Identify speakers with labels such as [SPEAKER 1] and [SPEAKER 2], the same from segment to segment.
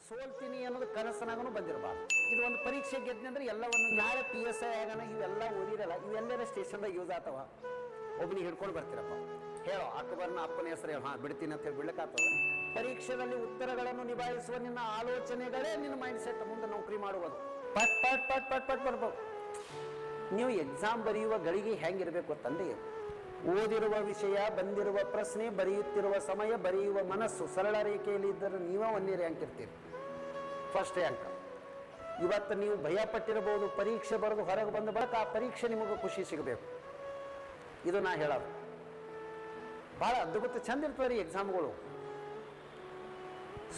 [SPEAKER 1] ಸೋಲ್ತೀನಿ ಅನ್ನೋದು ಕನಸನಾಗೂ ಬಂದಿರಬಾರ್ದು. ಇದು ಒಂದು ಪರೀಕ್ಷೆ ಗೆದ್ದೆ ಅಂದ್ರೆ ಎಲ್ಲವನ್ನು ನಾಳೆ PSI ಆಗೋಣ ಇವೆಲ್ಲ ಓದಿರಲ್ಲ, ಇವೆಲ್ಲರ ಸ್ಟೇಷನ್ದಾಗ ಯೂಸ್ ಆಗ್ತಾವ. ಒಬ್ಬನಿಗೆ ಹಿಡ್ಕೊಂಡು ಬರ್ತೀರಪ್ಪ, ಹೇಳೋ ಅಕ್ಬರ್ನ ಅಪ್ಪನ ಹೆಸರು ಹೇಳೋ, ಹಾಂ ಬಿಡ್ತೀನಿ ಅಂತ ಹೇಳಿ ಬಿಡ್ಲಿಕ್ಕಾಗ್ತದೆ. ಪರೀಕ್ಷೆಯಲ್ಲಿ ಉತ್ತರಗಳನ್ನು ನಿಭಾಯಿಸುವ ನಿನ್ನ ಆಲೋಚನೆಗಳೇ ನಿನ್ನ ಮೈಂಡ್ ಸೆಟ್ ಮುಂದೆ ನೌಕರಿ ಮಾಡುವುದು. ಪಟ್ ಪಟ್ ಪಟ್ ಪಟ್ ಪಟ್ ಬರ್ಬೋದು. ನೀವು ಎಕ್ಸಾಮ್ ಬರೆಯುವ ಗಳಿಗೆ ಹೆಂಗಿರ್ಬೇಕು ಅಂತಂದ್ರೆ, ಓದಿರುವ ವಿಷಯ, ಬಂದಿರುವ ಪ್ರಶ್ನೆ, ಬರೆಯುತ್ತಿರುವ ಸಮಯ, ಬರೆಯುವ ಮನಸ್ಸು ಸರಳ ರೇಖೆಯಲ್ಲಿ ಇದ್ದರೆ ನೀವೇ ಒಂದೇ ರ್ಯಾಂಕ್ ಇರ್ತೀರಿ, ಫಸ್ಟ್ ರ್ಯಾಂಕ್. ಇವತ್ತು ನೀವು ಭಯ ಪಟ್ಟಿರಬಹುದು, ಪರೀಕ್ಷೆ ಬರೆದು ಹೊರಗೆ ಬಂದ ಬಳಿಕ ಆ ಪರೀಕ್ಷೆ ನಿಮಗೆ ಖುಷಿ ಸಿಗಬೇಕು. ಇದು ನಾ ಹೇಳೋದು ಭಾಳ ಅದ್ಭುತ ಚಂದ ಇರ್ತದೆ ರೀ ಎಕ್ಸಾಮ್ಗಳು.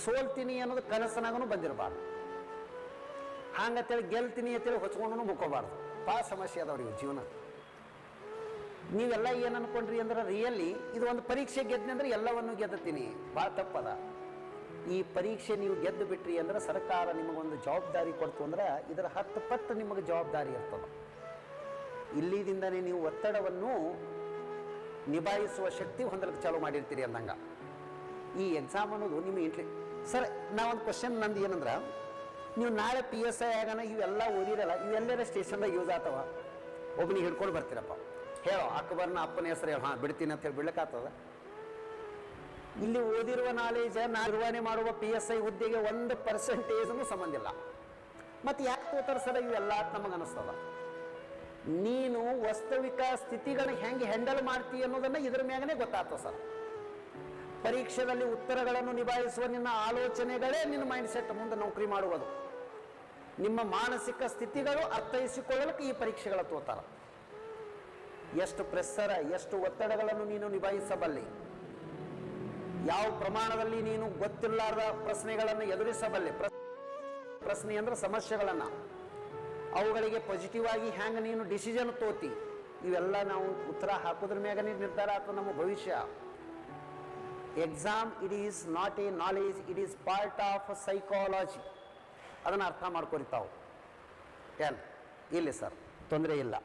[SPEAKER 1] ಸೋಲ್ತೀನಿ ಅನ್ನೋದು ಕನಸನಾಗೂ ಬಂದಿರಬಾರ್ದು. ಹಂಗಂತೇಳಿ ಗೆಲ್ತೀನಿ ಅಂತೇಳಿ ಹೊಚ್ಕೊಂಡು ಮುಕ್ಕೋಬಾರ್ದು. ಭಾಳ ಸಮಸ್ಯೆ ಅದಾವ್ರಿ ಇವು ಜೀವನ. ನೀವೆಲ್ಲ ಏನು ಅನ್ಕೊಂಡ್ರಿ ಅಂದ್ರೆ ರಿಯಲಿ ಇದು ಒಂದು ಪರೀಕ್ಷೆ ಗೆದ್ದೆ ಅಂದ್ರೆ ಎಲ್ಲವನ್ನು ಗೆದ್ದುತ್ತೀನಿ, ಭಾಳ ತಪ್ಪದ. ಈ ಪರೀಕ್ಷೆ ನೀವು ಗೆದ್ದು ಬಿಟ್ರಿ ಅಂದ್ರೆ ಸರ್ಕಾರ ನಿಮಗೊಂದು ಜವಾಬ್ದಾರಿ ಕೊಡ್ತು ಅಂದ್ರೆ ಇದರ 10 ಪಟ್ಟು ನಿಮಗೆ ಜವಾಬ್ದಾರಿ ಇರ್ತದೆ. ಇಲ್ಲಿದಿಂದನೇ ನೀವು ಒತ್ತಡವನ್ನು ನಿಭಾಯಿಸುವ ಶಕ್ತಿ ಹೊಂದಲಿಕ್ಕೆ ಚಾಲೂ ಮಾಡಿರ್ತೀರಿ ಅಂದಂಗ. ಈ ಎಕ್ಸಾಮ್ ಅನ್ನೋದು ನಿಮ್ಮ ಸರ್, ನಾವೊಂದು ಕ್ವಶನ್ ನಂದು ಏನಂದ್ರೆ, ನೀವು ನಾಳೆ PSI ಆಗೋಣ ಇವೆಲ್ಲ ಓದಿರಲ್ಲ, ಇವೆಲ್ಲರ ಸ್ಟೇಷನ್ದಾಗ ಯೂಸ್ ಆಗ್ತಾವ. ಒಬ್ಬನಿಗೆ ಹಿಡ್ಕೊಂಡು ಬರ್ತೀರಪ್ಪ, ಹೇಳೋ ಅಕ್ಬರ್ನ ಅಪ್ಪನ ಹೆಸರು ಹೇಳೋ, ಹಾಂ ಬಿಡ್ತೀನಿ ಅಂತ ಹೇಳಿ ಬಿಡ್ಲಿಕ್ಕಾಗ್ತದೆ. ಇಲ್ಲಿ ಓದಿರುವ ನಾಲೇಜ್ ನಿರ್ವಹಣೆ ಮಾಡುವ PSI ಹುದ್ದೆಗೆ 1% ಸಂಬಂಧ ಇಲ್ಲ. ಮತ್ತು ಯಾಕೆ ತೋತಾರ ಸರ್ ಇವೆಲ್ಲ ನಮಗೆ ಅನಿಸ್ತದ. ನೀನು ವಾಸ್ತವಿಕ ಸ್ಥಿತಿಗಳನ್ನ ಹೆಂಗೆ ಹ್ಯಾಂಡಲ್ ಮಾಡ್ತೀವಿ ಅನ್ನೋದನ್ನು ಇದ್ರ ಮ್ಯಾಗನೇ ಗೊತ್ತಾಗ್ತದೆ ಸರ್. ಪರೀಕ್ಷೆಯಲ್ಲಿ ಉತ್ತರಗಳನ್ನು ನಿಭಾಯಿಸುವ ನಿನ್ನ ಆಲೋಚನೆಗಳೇ ನಿನ್ನ ಮೈಂಡ್ ಸೆಟ್ ಮುಂದೆ ನೌಕರಿ ಮಾಡುವುದು. ನಿಮ್ಮ ಮಾನಸಿಕ ಸ್ಥಿತಿಗಳು ಅರ್ಥೈಸಿಕೊಳ್ಳಲಿಕ್ಕೆ ಈ ಪರೀಕ್ಷೆಗಳ ತೋತಾರ. ಎಷ್ಟು ಪ್ರೆಸ್ಸರ, ಎಷ್ಟು ಒತ್ತಡಗಳನ್ನು ನೀನು ನಿಭಾಯಿಸಬಲ್ಲಿ, ಯಾವ ಪ್ರಮಾಣದಲ್ಲಿ ನೀನು ಗೊತ್ತಿಲ್ಲಾರದ ಪ್ರಶ್ನೆಗಳನ್ನು ಎದುರಿಸಬಲ್ಲೆ. ಪ್ರಶ್ನೆ ಅಂದ್ರೆ ಸಮಸ್ಯೆಗಳನ್ನು, ಅವುಗಳಿಗೆ ಪಾಸಿಟಿವ್ ಆಗಿ ಹ್ಯಾಂಗೆ ನೀನು ಡಿಸಿಷನ್ ತೋತಿ, ಇವೆಲ್ಲ ನಾವು ಉತ್ತರ ಹಾಕೋದ್ರ ಮ್ಯಾಗನೇ ನಿರ್ಧಾರ ಆಗ್ತದೆ ನಮ್ಮ ಭವಿಷ್ಯ. Exam it is not A knowledge, it is part of psychology. ಅದನ್ನು ಅರ್ಥ ಮಾಡ್ಕೊರಿತಾವು. ಏನು ಇಲ್ಲಿ ಸರ್ ತೊಂದರೆ ಇಲ್ಲ.